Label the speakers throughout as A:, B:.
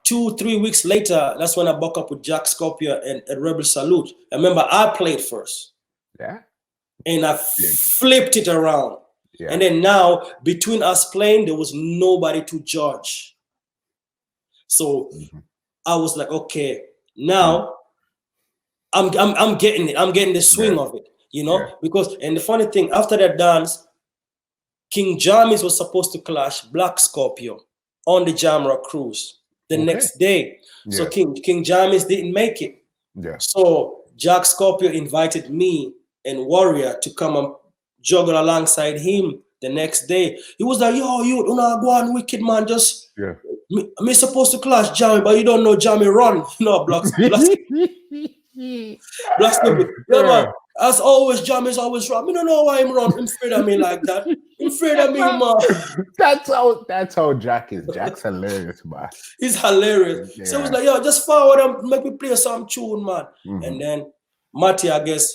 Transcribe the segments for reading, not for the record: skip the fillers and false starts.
A: 2-3 weeks later, that's when I buck up with Black Scorpio and Rebel Salute. I remember I played first.
B: Yeah.
A: And I flipped it around.
B: Yeah.
A: And then now, between us playing, there was nobody to judge. So I was like, okay, now I'm getting it. I'm getting the swing of it, you know? Because, and the funny thing, after that dance, King James was supposed to clash Black Scorpio on the Jamrock cruise the next day. So King James didn't make it.
B: Yeah.
A: So Black Scorpio invited me and Warrior to come and juggle alongside him the next day. He was like, yo, you don't go on wicked, man. Just me supposed to clash Jammy, but you don't know Jammy run. You know, Black Scorpio. Yeah, man. As always, Jammy's always run. I don't know why him run. Him afraid of me like that. Him afraid of me, man.
B: That's how Jack is. Jack's hilarious, man.
A: He's hilarious. Yeah. So he was like, yo, just forward and make me play some tune, man. And then Matty, I guess,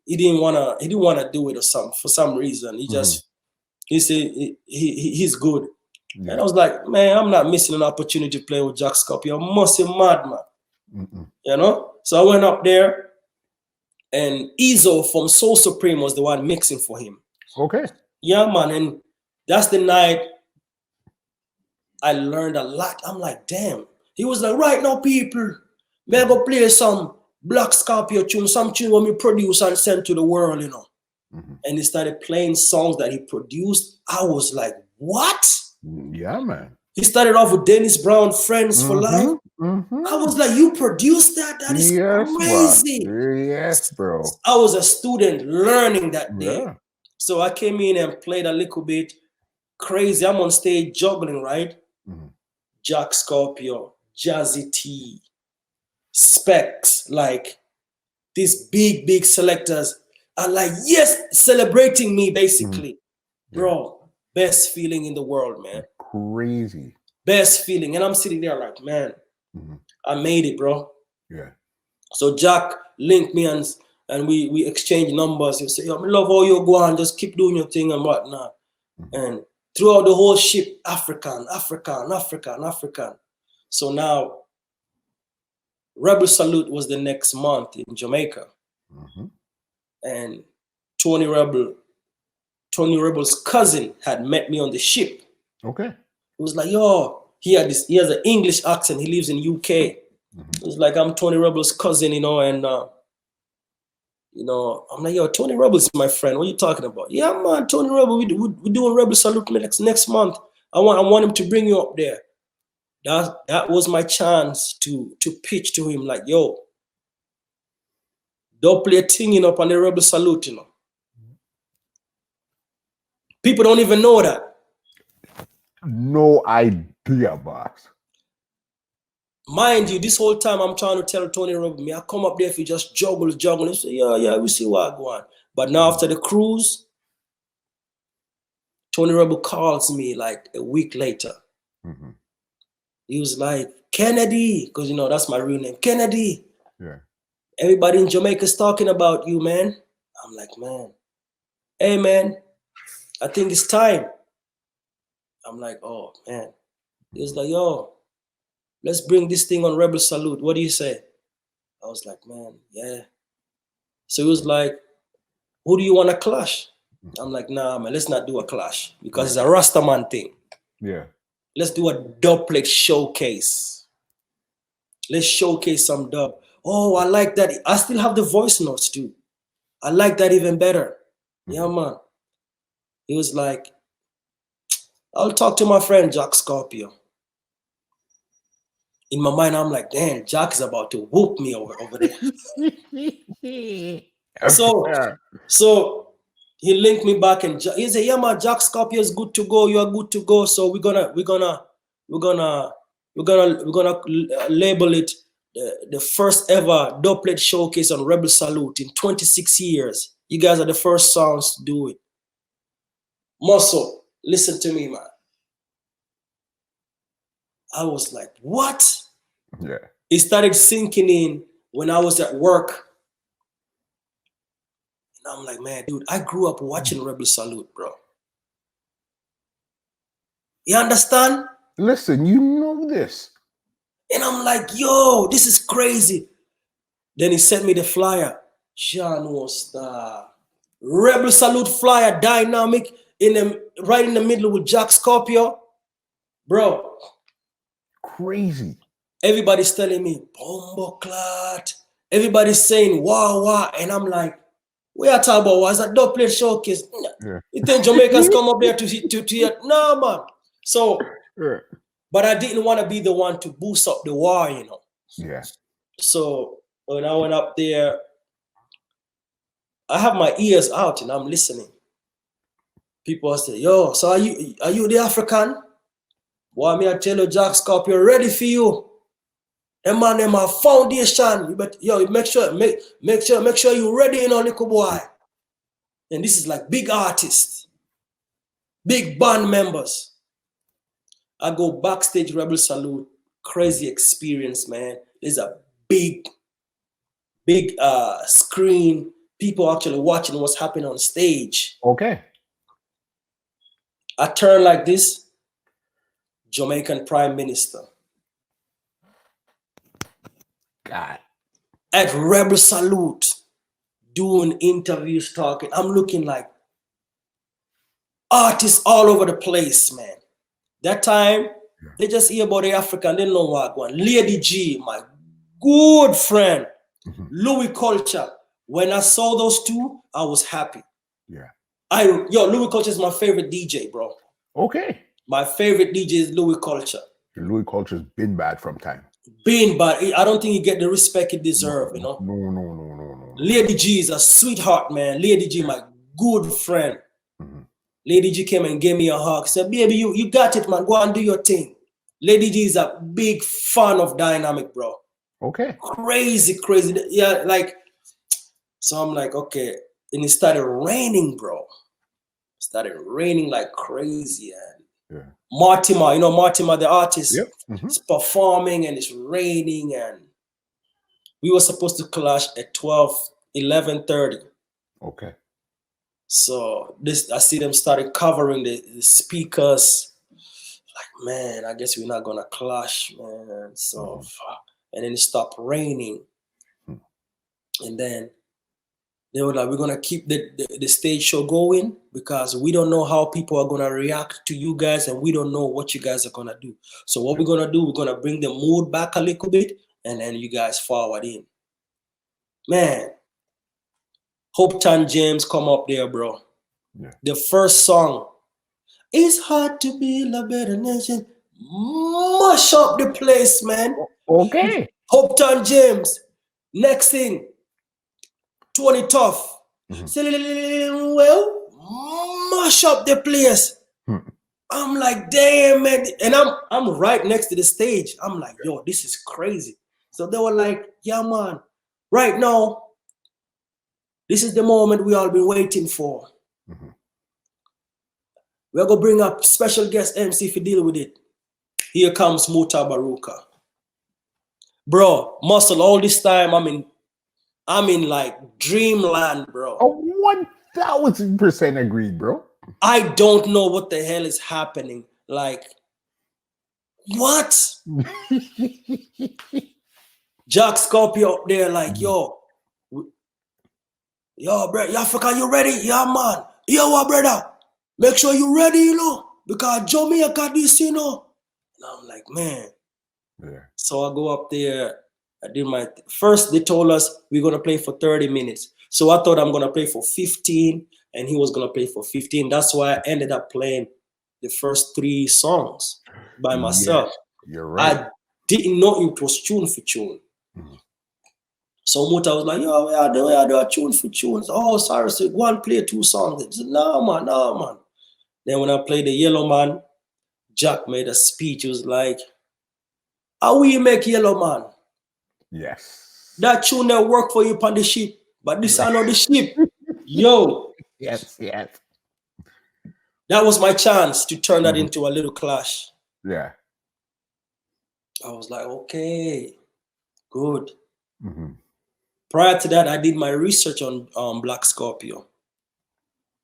A: he didn't wanna do it or for some reason. He said he's good. And I was like, man, I'm not missing an opportunity to play with Black Scorpio. I must be mad, man. You know? So I went up there, and Izzo from Soul Supreme was the one mixing for him.
B: Okay.
A: Yeah, man. And that's the night I learned a lot. I'm like, damn. He was like, right now, people, may I go play some Black Scorpio tune, some tune when we produce and send to the world, you know. And he started playing songs that he produced. I was like, what?
B: Yeah, man.
A: He started off with Dennis Brown, Friends for Life. I was like, you produced that? That is crazy.
B: Bro. Yes, bro.
A: I was a student learning that day. So I came in and played a little bit. Crazy. I'm on stage juggling, right? Black Scorpio, Jazzy T, Specs, like these big selectors are like, yes, celebrating me, basically. Bro, best feeling in the world, man.
B: Crazy.
A: Best feeling. And I'm sitting there like, man, I made it, bro.
B: Yeah.
A: So Jack linked me and we exchanged numbers. He said, yo, I love how you go on, just keep doing your thing and whatnot. And throughout the whole ship, African. So now Rebel Salute was the next month in Jamaica. And Tony Rebel's cousin had met me on the ship.
B: Okay.
A: He was like, yo, he has an English accent. He lives in UK. It was like, I'm Tony Rebel's cousin, you know, and I'm like, yo, Tony Rebel's my friend. What are you talking about? Yeah, man, Tony Rebel, we're doing Rebel Salute next month. I want him to bring you up there. That was my chance to pitch to him, like, yo, don't play a thing up on the Rebel Salute, you know. People don't even know that.
B: No idea, boss.
A: Mind you, this whole time I'm trying to tell Tony Rebel, me, I come up there if you just juggle. He say, yeah, we see what I go on. But now after the cruise, Tony Rebel calls me like a week later. He was like, Kennedy, because you know that's my real name, Kennedy.
B: Yeah.
A: Everybody in Jamaica is talking about you, man. I'm like, man, hey, man, I think it's time. I'm like, oh, man. He was like, yo, let's bring this thing on Rebel Salute. What do you say? I was like, man, yeah. So he was like, who do you want to clash? I'm like, nah, man, let's not do a clash because it's a Rastaman thing.
B: Yeah.
A: Let's do a dubplate showcase. Let's showcase some dub. Oh, I like that. I still have the voice notes too. I like that even better. Yeah, man. He was like, I'll talk to my friend Black Scorpio. In my mind, I'm like, damn, Jack is about to whoop me over there. So he linked me back and he said, yeah, man, Black Scorpio is good to go. You are good to go. So we're gonna label it the first ever dubplate showcase on Rebel Salute in 26 years. You guys are the first songs to do it. Muscle, listen to me, man. I was like, what?
B: Yeah.
A: It started sinking in when I was at work. And I'm like, man, dude, I grew up watching Rebel Salute, bro. You understand?
B: Listen, you know this.
A: And I'm like, yo, this is crazy. Then he sent me the flyer. John was the Rebel Salute flyer, Dynamq, right in the middle with Black Scorpio. Bro.
B: Crazy.
A: Everybody's telling me, Bombo Clot. Everybody's saying, wow, wow. And I'm like, we are talking about was a double plate showcase.
B: Yeah.
A: You think Jamaicans come up there to hear? No, man. So, but I didn't want to be the one to boost up the war, you know.
B: Yeah.
A: So when I went up there, I have my ears out and I'm listening. People say, yo, so are you the African? Boy, me I tell you, Black Scorpio ready for you. Them man, them a foundation. But yo, make sure you ready, you know, little boy. And this is like big artists, big band members. I go backstage, Rebel Salute, crazy experience, man. There's a big screen. People actually watching what's happening on stage.
B: Okay.
A: I turn like this, Jamaican Prime Minister.
B: God.
A: At Rebel Salute, doing interviews, talking. I'm looking like artists all over the place, man. That time, they just hear about the African, they know what going. Lady G, my good friend, Louis Culture. When I saw those two, I was happy.
B: Yeah.
A: Louis Culture is my favorite DJ, bro.
B: Okay.
A: My favorite DJ is Louis Culture.
B: Louis Culture's been bad from time.
A: Been bad. I don't think he get the respect he deserve, you know.
B: No.
A: Lady G is a sweetheart, man. Lady G, my good friend. Lady G came and gave me a hug. Said, baby, you got it, man. Go and do your thing. Lady G is a big fan of Dynamq, bro.
B: Okay.
A: Crazy. Yeah, like, so I'm like, okay. And it started raining, bro. It started raining like crazy. And
B: yeah.
A: Mortimer, you know, Mortimer, the artist,
B: yep.
A: is performing and it's raining. And we were supposed to clash at 11:30.
B: Okay.
A: So I see them started covering the speakers. Like, man, I guess we're not gonna clash, man. So, and then it stopped raining, and then they were like, we're gonna keep the stage show going because we don't know how people are gonna react to you guys, and we don't know what you guys are gonna do. So what we're gonna do, we're gonna bring the mood back a little bit, and then you guys forward in. Man, Hope Tan James come up there, bro.
B: Yeah.
A: The first song, it's hard to build a better nation. Mash up the place, man.
B: Okay.
A: Hope Tan James. Next thing, 20 Tough. Well, mash up the place. I'm like, damn, man. And I'm right next to the stage. I'm like, yo, this is crazy. So they were like, yeah, man. Right now, this is the moment we all been waiting for. We're going to bring up special guest MC to deal with it. Here comes Muta Baruka. Bro, Muscle, all this time I'm in like dreamland, bro.
B: 1000% agreed, bro.
A: I don't know what the hell is happening. Like, what? Black Scorpio up there like, yo, bro, Africa, you ready? Yeah, man. Yo, what, brother? Make sure you ready, you know, because Jamaica this, you know. And I'm like, man.
B: Yeah.
A: So I go up there. I did my first. They told us we're gonna play for 30 minutes. So I thought I'm gonna play for 15, and he was gonna play for 15. That's why I ended up playing the first 3 songs by myself.
B: Yeah, you're right.
A: I didn't know it was tune for tune. So Muta was like, yo, we are doing tune for tunes. Oh, sorry, so go and play 2 songs. I said, no, man. Then when I played the Yellow Man, Jack made a speech. He was like, how will you make Yellow Man?
B: Yes.
A: That tune that work for you on the ship, but this are not the ship. Yo.
B: Yes.
A: That was my chance to turn that into a little clash.
B: Yeah.
A: I was like, okay, good. Prior to that, I did my research on Black Scorpio.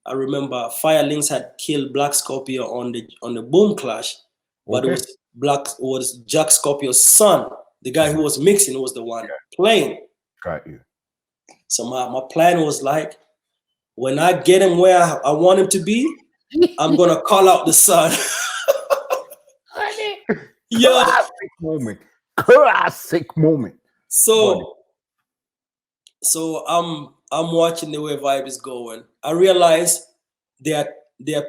A: I remember Fire Links had killed Black Scorpio on the Boom Clash, but was Black Scorpio's son. The guy who was mixing was the one playing.
B: Got you.
A: So my plan was like, when I get him where I want him to be, I'm gonna call out the son. Yo.
B: Classic moment. Classic moment.
A: So I'm watching the way Vibe is going. I realize their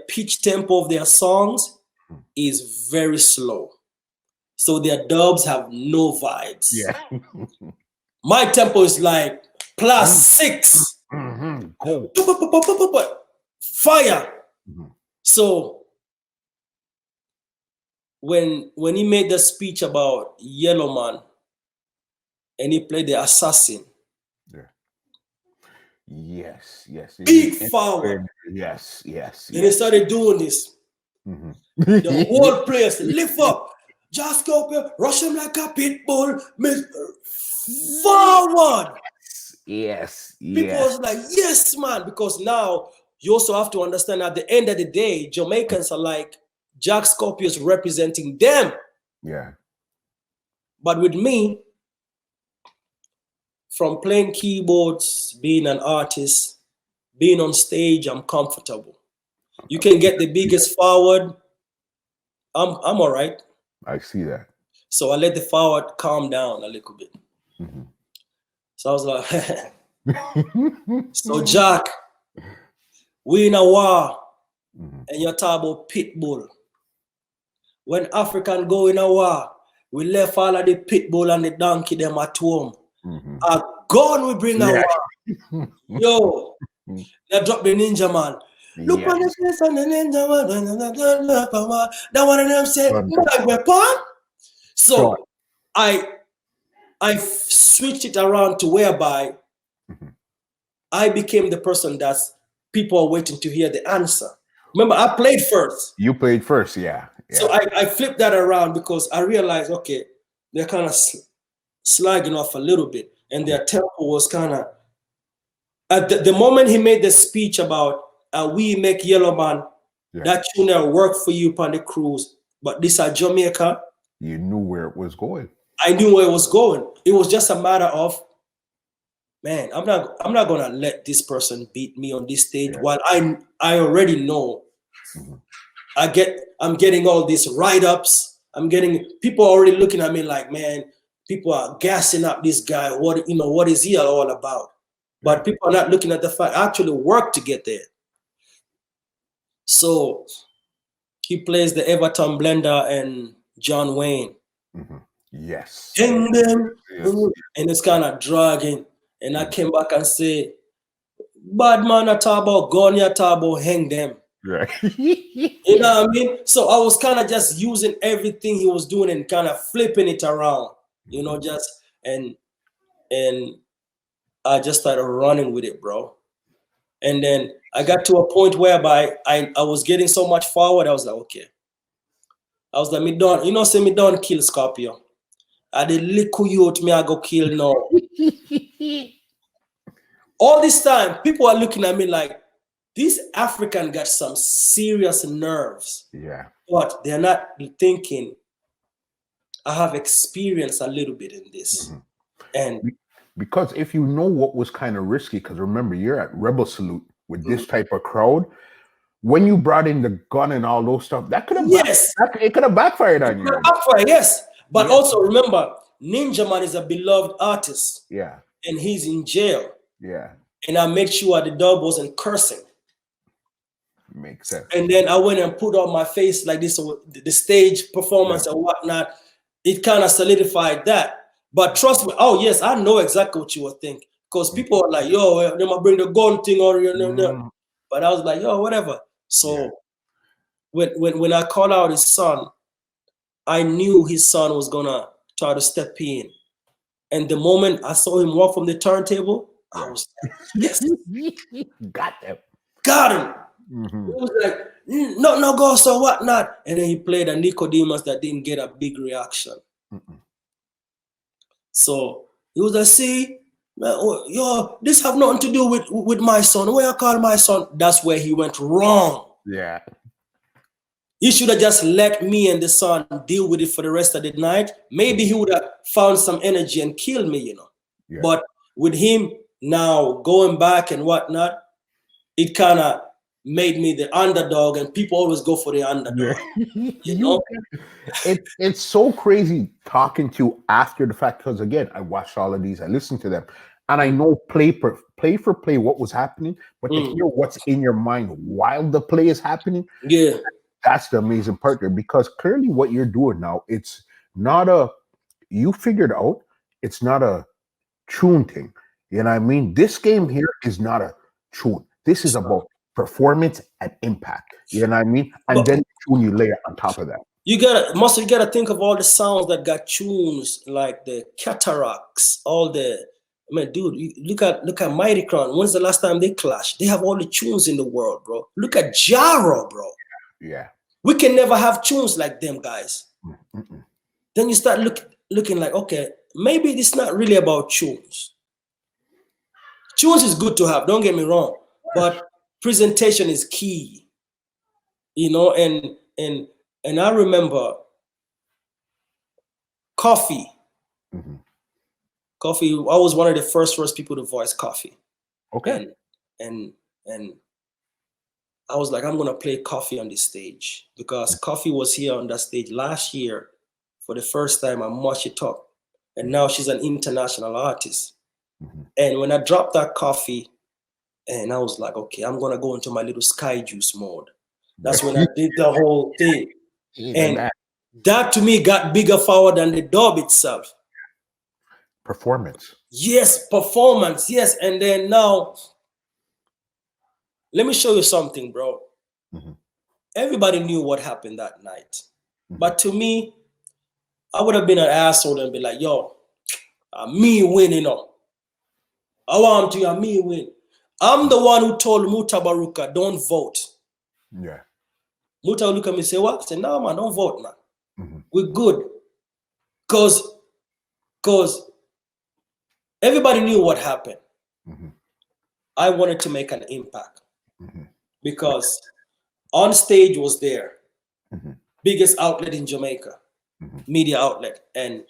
A: pitch tempo of their songs is very slow. So their dubs have no vibes.
B: Yeah.
A: My tempo is like +6.
B: Go.
A: Fire. So when he made the speech about Yellow Man and he played the assassin.
B: Yes.
A: Big forward.
B: Yes.
A: And he started doing this. The whole place lift up. Just go rush him like a pit bull. Forward.
B: Yes.
A: People was like, yes, man. Because now you also have to understand at the end of the day, Jamaicans are like, Black Scorpio is representing them.
B: Yeah.
A: But with me, from playing keyboards, being an artist, being on stage, I'm comfortable. You can get the biggest forward. I'm all right.
B: I see that.
A: So I let the forward calm down a little bit. So I was like, so Jack, we in a war, and you're talking about pit bull. When African go in a war, we left all of the pit bull and the donkey them at home. A gun we bring a war. Yo, they drop the ninja man. Look on the face on the ninja man. That one of them said, my weapon. So I switched it around to whereby I became the person that people are waiting to hear the answer. Remember, I played first.
B: You played first, yeah.
A: So I flipped that around because I realized, okay, they're kind of slagging off a little bit. And their tempo was kind of... At the moment he made the speech about we make Yellow Man, that tune worked for you upon the cruise, but this are Jamaica.
B: You knew where it was going.
A: I knew where it was going. It was just a matter of, man, I'm not gonna let this person beat me on this stage while I already know I'm getting all these write-ups. I'm getting people already looking at me like, man, people are gassing up this guy. What is he all about? But people are not looking at the fact I actually work to get there. So he plays the Everton Blender and John Wayne.
B: Yes.
A: Hang them. And it's kind of dragging. And I came back and say, bad man, I talk about gun, you talk about hang them.
B: Right.
A: You know what I mean? So I was kind of just using everything he was doing and kind of flipping it around, just and I just started running with it, bro. And then I got to a point whereby I was getting so much forward. I was like, okay. I was like, me done, say me done kill Scorpio. I did little youth me I go kill now. All this time, people are looking at me like, this African got some serious nerves.
B: Yeah.
A: But they're not thinking, I have experienced a little bit in this. And
B: because if you know what was kind of risky, because remember, you're at Rebel Salute with this type of crowd. When you brought in the gun and all those stuff, that could have it could have backfired on you.
A: Backfired, yes. But also remember, Ninja Man is a beloved artist.
B: Yeah.
A: And he's in jail.
B: Yeah.
A: And I made sure the dog wasn't cursing.
B: Makes sense.
A: And then I went and put on my face like this, the stage performance and whatnot. It kind of solidified that. But trust me, oh yes, I know exactly what you were thinking. Because people are like, yo, they might bring the gun thing or But I was like, yo, whatever. So when I called out his son, I knew his son was gonna try to step in. And the moment I saw him walk from the turntable, I was like, yes.
B: Got them.
A: Got him. It was like, no go, so whatnot. And then he played a Nicodemus that didn't get a big reaction. So he was like, see, yo, this have nothing to do with my son. Where I call my son, that's where he went wrong.
B: Yeah.
A: He should have just let me and the son deal with it for the rest of the night. Maybe he would have found some energy and killed me, Yeah. But with him now going back and whatnot, it kind of made me the underdog, and people always go for the underdog. Yeah.
B: It's so crazy talking to you after the fact, because again, I watched all of these, I listened to them, and I know play for play what was happening, but to hear what's in your mind while the play is happening, that's the amazing part there, because clearly what you're doing now, it's not you figured out it's not a tune thing. You know what I mean? This game here is not a tune. This is about performance and impact. You know what I mean? And then tune you layer on top of that.
A: You gotta think of all the sounds that got tunes, like the cataracts, all the. I mean, dude, look at Mighty Crown. When's the last time they clashed? They have all the tunes in the world, bro. Look at Jaro, bro.
B: Yeah.
A: We can never have tunes like them, guys. Then you start looking like, okay, maybe it's not really about tunes. Tunes is good to have, don't get me wrong, but presentation is key. And I remember Coffee. Coffee, I was one of the first people to voice Coffee.
B: Okay.
A: And I was like, I'm gonna play Coffee on this stage, because Coffee was here on that stage last year for the first time at Much It Up, and now she's an international artist. And when I dropped that Coffee, and I was like, okay, I'm gonna go into my little Sky Juice mode. That's when I did the whole thing. And that to me got bigger forward than the dub itself.
B: Performance.
A: Yes, performance. Yes. And then now, let me show you something, bro. Everybody knew what happened that night. But to me, I would have been an asshole and be like, yo, me win, I want to me win. I'm the one who told Mutabaruka, don't vote.
B: Yeah.
A: Muta look at me and say, what? I said, no, man, don't vote, man. We're good. Because everybody knew what happened. I wanted to make an impact. Because On Stage was there. Biggest outlet in Jamaica. Media outlet. And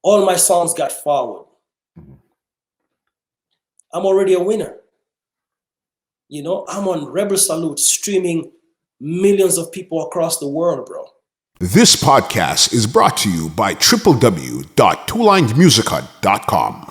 A: all my songs got forward. I'm already a winner. I'm on Rebel Salute, streaming millions of people across the world, bro.
C: This podcast is brought to you by www.twolinedmusichut.com.